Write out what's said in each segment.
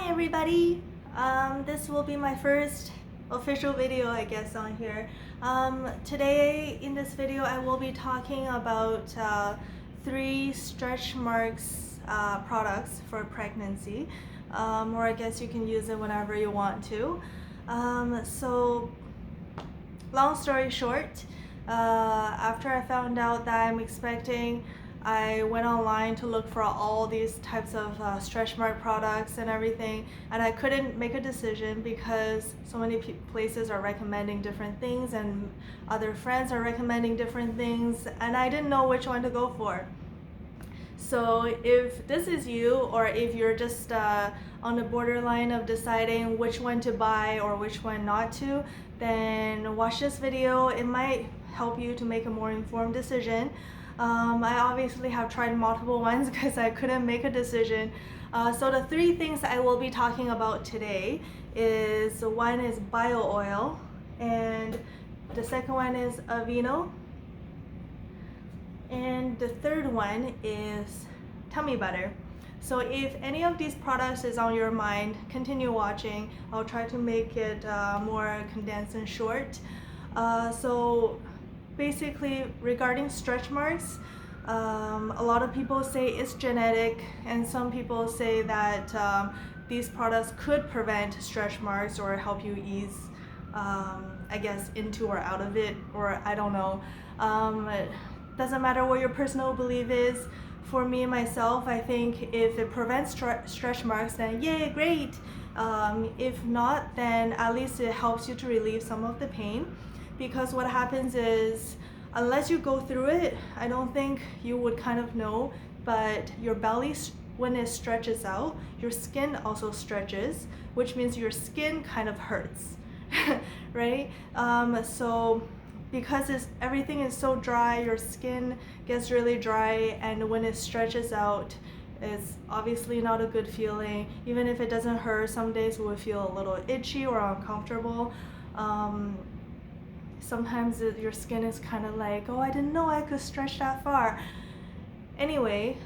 Hi everybody! This will be my first official video I guess on here. Today in this video I will be talking about 3 stretch marks products for pregnancy, or I guess you can use it whenever you want to. So long story short, after I found out that I'm expecting, I went online to look for all these types of stretch mark products and everything, and I couldn't make a decision because so many places are recommending different things and other friends are recommending different things, and I didn't know which one to go for. So if this is you, or if you're just on the borderline of deciding which one to buy or which one not to, then watch this video. It might help you to make a more informed decision. I obviously have tried multiple ones because I couldn't make a decision. So the 3 things I will be talking about today is, one is bio oil, and the second one is Aveeno, and the third one is tummy butter. So if any of these products is on your mind, continue watching. I'll try to make it more condensed and short. So basically, regarding stretch marks, a lot of people say it's genetic, and some people say that these products could prevent stretch marks or help you ease, I guess, into or out of it, or I don't know. It doesn't matter what your personal belief is. For me, myself, I think if it prevents stretch marks, then yay, great. If not, then at least it helps you to relieve some of the pain. Because what happens is, unless you go through it, I don't think you would kind of know, but your belly, when it stretches out, your skin also stretches, which means your skin kind of hurts, right? So because everything is so dry, your skin gets really dry, and when it stretches out, it's obviously not a good feeling. Even if it doesn't hurt, some days we will feel a little itchy or uncomfortable. Sometimes your skin is kind of like, oh, I didn't know I could stretch that far. Anyway,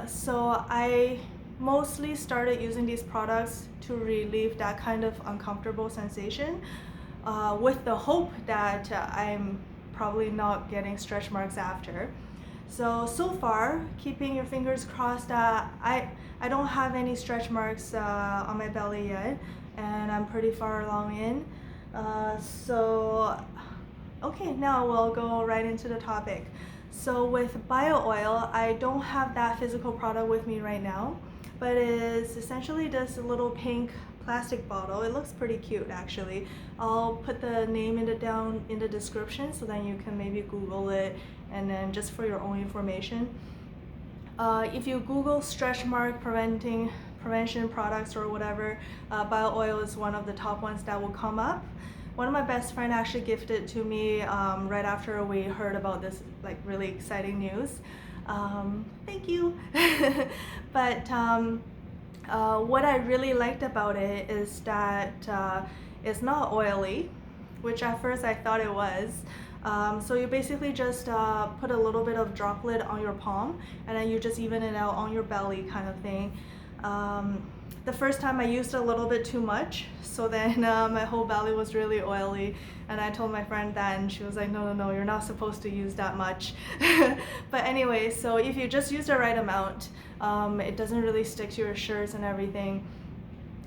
so I mostly started using these products to relieve that kind of uncomfortable sensation, with the hope that I'm probably not getting stretch marks after. So far, keeping your fingers crossed, I don't have any stretch marks on my belly yet, and I'm pretty far along in. Okay, now we'll go right into the topic. So with bio oil, I don't have that physical product with me right now, but it's essentially this little pink plastic bottle. It looks pretty cute actually. I'll put the name down in the description, so then you can maybe Google it, and then just for your own information. If you Google stretch mark prevention products or whatever, bio oil is one of the top ones that will come up. One of my best friends actually gifted it to me right after we heard about this like really exciting news. Thank you. But what I really liked about it is that it's not oily, which at first I thought it was. So you basically just put a little bit of droplet on your palm, and then you just even it out on your belly kind of thing. The first time I used a little bit too much, so then my whole belly was really oily, and I told my friend that, and she was like, no, you're not supposed to use that much. But anyway, so if you just use the right amount, it doesn't really stick to your shirts and everything.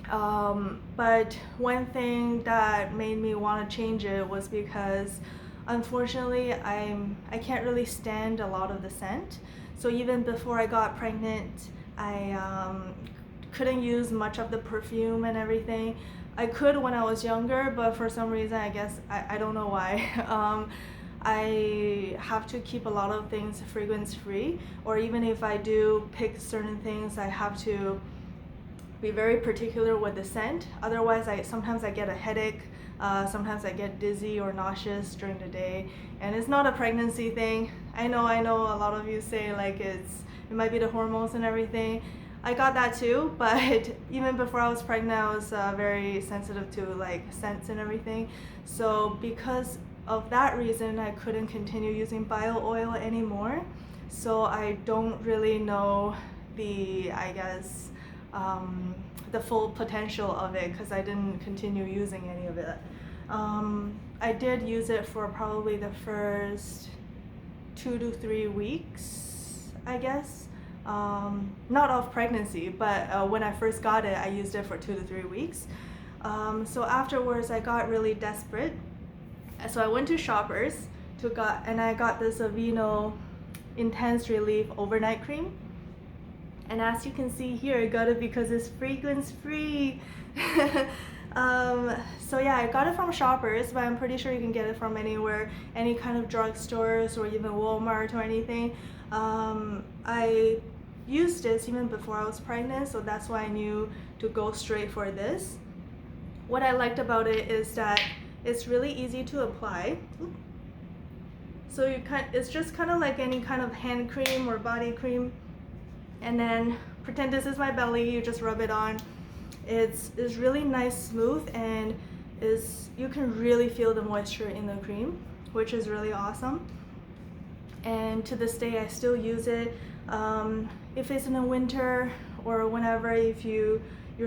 But one thing that made me want to change it was because unfortunately I can't really stand a lot of the scent. So even before I got pregnant, I couldn't use much of the perfume and everything. I could when I was younger, but for some reason, I guess, I don't know why, I have to keep a lot of things fragrance free, or even if I do pick certain things, I have to be very particular with the scent. Otherwise, sometimes I get a headache, sometimes I get dizzy or nauseous during the day, and it's not a pregnancy thing. I know a lot of you say like it might be the hormones and everything. I got that too, but even before I was pregnant, I was very sensitive to like scents and everything. So because of that reason, I couldn't continue using bio oil anymore. So I don't really know the, I guess, the full potential of it because I didn't continue using any of it. I did use it for probably the first 2 to 3 weeks, I guess. Not of pregnancy, but when I first got it, I used it for 2 to 3 weeks. So afterwards, I got really desperate. So I went to Shoppers and I got this Aveeno Intense Relief Overnight Cream. And as you can see here, I got it because it's fragrance free. So yeah, I got it from Shoppers, but I'm pretty sure you can get it from anywhere, any kind of drugstores or even Walmart or anything. I used this even before I was pregnant, so that's why I knew to go straight for this. What I liked about it is that it's really easy to apply. So it's just kind of like any kind of hand cream or body cream. And then pretend this is my belly, you just rub it on. It's really nice, smooth, and you can really feel the moisture in the cream, which is really awesome. And to this day I still use it. If it's in the winter or whenever, if your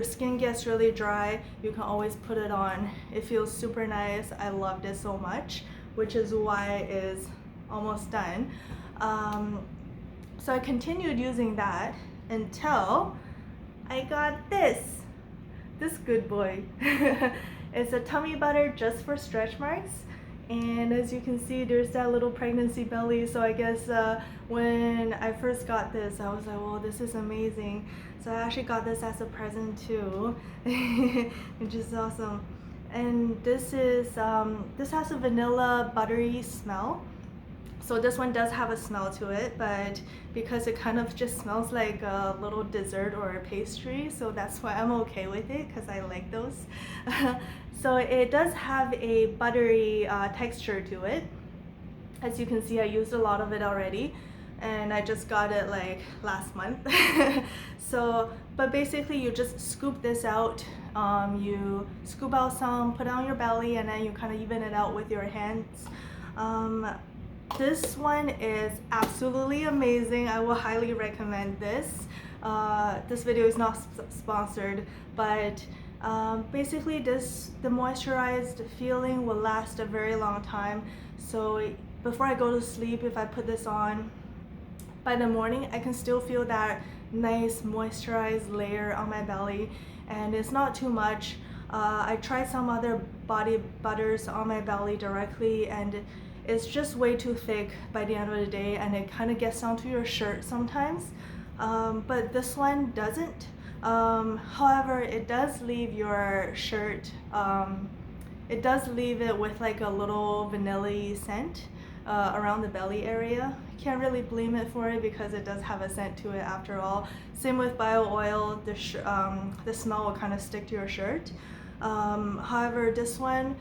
skin gets really dry, you can always put it on. It feels super nice. I loved it so much, which is why it's almost done. So I continued using that until I got this good boy. It's a tummy butter just for stretch marks. And as you can see, there's that little pregnancy belly. So I guess when I first got this, I was like, well, this is amazing. So I actually got this as a present too, which is awesome. And this has a vanilla buttery smell. So this one does have a smell to it, but because it kind of just smells like a little dessert or a pastry, so that's why I'm okay with it, because I like those. So it does have a buttery texture to it. As you can see, I used a lot of it already, and I just got it like last month. But basically you just scoop this out. You scoop out some, put it on your belly, and then you kind of even it out with your hands. This one is absolutely amazing. I will highly recommend this. This video is not sponsored, but basically the moisturized feeling will last a very long time. So before I go to sleep, if I put this on, by the morning I can still feel that nice moisturized layer on my belly, and it's not too much. I tried some other body butters on my belly directly, and it's just way too thick by the end of the day, and it kind of gets onto your shirt sometimes. But this one doesn't. However, it does leave your shirt, it does leave it with like a little vanilla scent around the belly area. Can't really blame it for it because it does have a scent to it after all. Same with bio oil, the smell will kind of stick to your shirt. However, this one,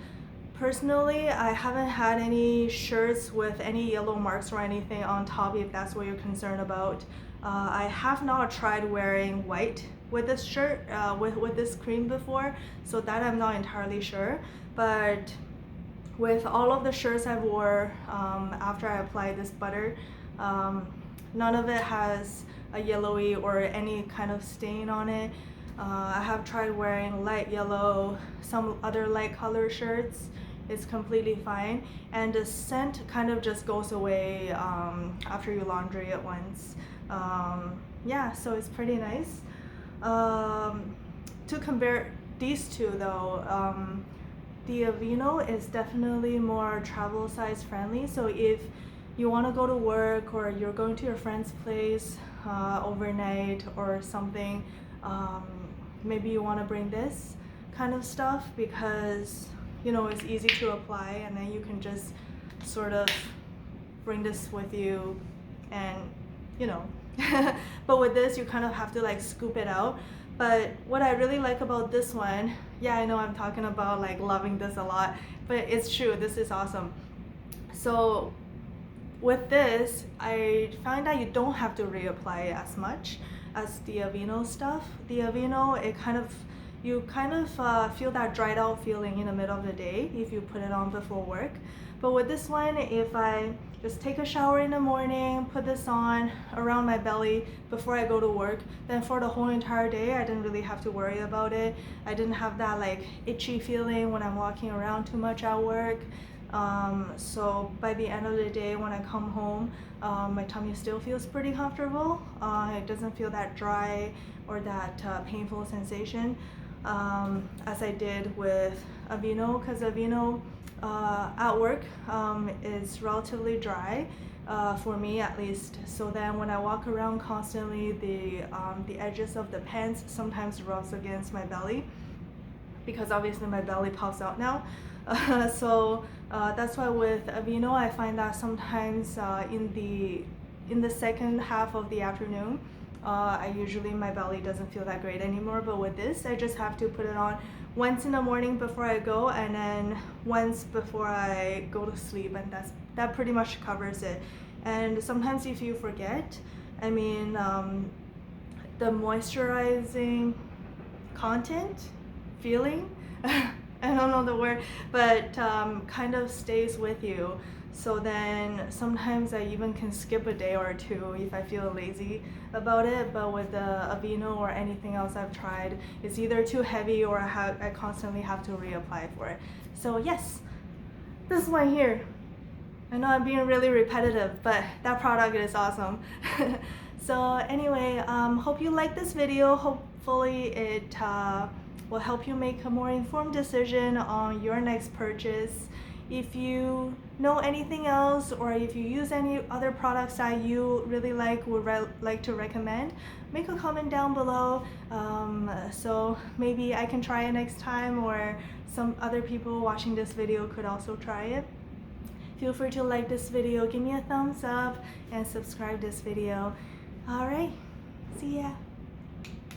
personally, I haven't had any shirts with any yellow marks or anything on top, if that's what you're concerned about. I have not tried wearing white with this shirt, with this cream before, so that I'm not entirely sure. But with all of the shirts I wore after I applied this butter, none of it has a yellowy or any kind of stain on it. I have tried wearing light yellow, some other light color shirts. It's completely fine, and the scent kind of just goes away after you laundry it once. Yeah, so it's pretty nice. To compare these two though, the Aveeno is definitely more travel size friendly. So if you want to go to work or you're going to your friend's place overnight or something, maybe you want to bring this kind of stuff because it's easy to apply, and then you can just sort of bring this with you, and but with this you kind of have to like scoop it out. But what I really like about this one, yeah, I know I'm talking about like loving this a lot, but it's true, this is awesome. So with this, I find that you don't have to reapply it as much as the Aveeno stuff. The Aveeno, you kind of feel that dried out feeling in the middle of the day if you put it on before work. But with this one, if I just take a shower in the morning, put this on around my belly before I go to work, then for the whole entire day I didn't really have to worry about it. I didn't have that like itchy feeling when I'm walking around too much at work. So by the end of the day when I come home, my tummy still feels pretty comfortable. It doesn't feel that dry or that painful sensation as I did with Aveeno, because Aveeno at work is relatively dry for me at least. So then when I walk around constantly, the edges of the pants sometimes rubs against my belly, because obviously my belly pops out now. So that's why with Aveeno I find that sometimes in the second half of the afternoon, my belly doesn't feel that great anymore. But with this, I just have to put it on once in the morning before I go, and then once before I go to sleep, and that pretty much covers it. And sometimes if you forget, I mean, the moisturizing content, feeling, I don't know the word, but kind of stays with you. So then sometimes I even can skip a day or two if I feel lazy about it. But with the Aveeno or anything else I've tried, it's either too heavy or I constantly have to reapply for it. So yes, this one here. I know I'm being really repetitive, but that product is awesome. So anyway, hope you like this video. Hopefully it will help you make a more informed decision on your next purchase. If you know anything else, or if you use any other products that you really would like to recommend, make a comment down below, so maybe I can try it next time, or some other people watching this video could also try it. Feel free to like this video, give me a thumbs up, and subscribe this video. Alright, see ya!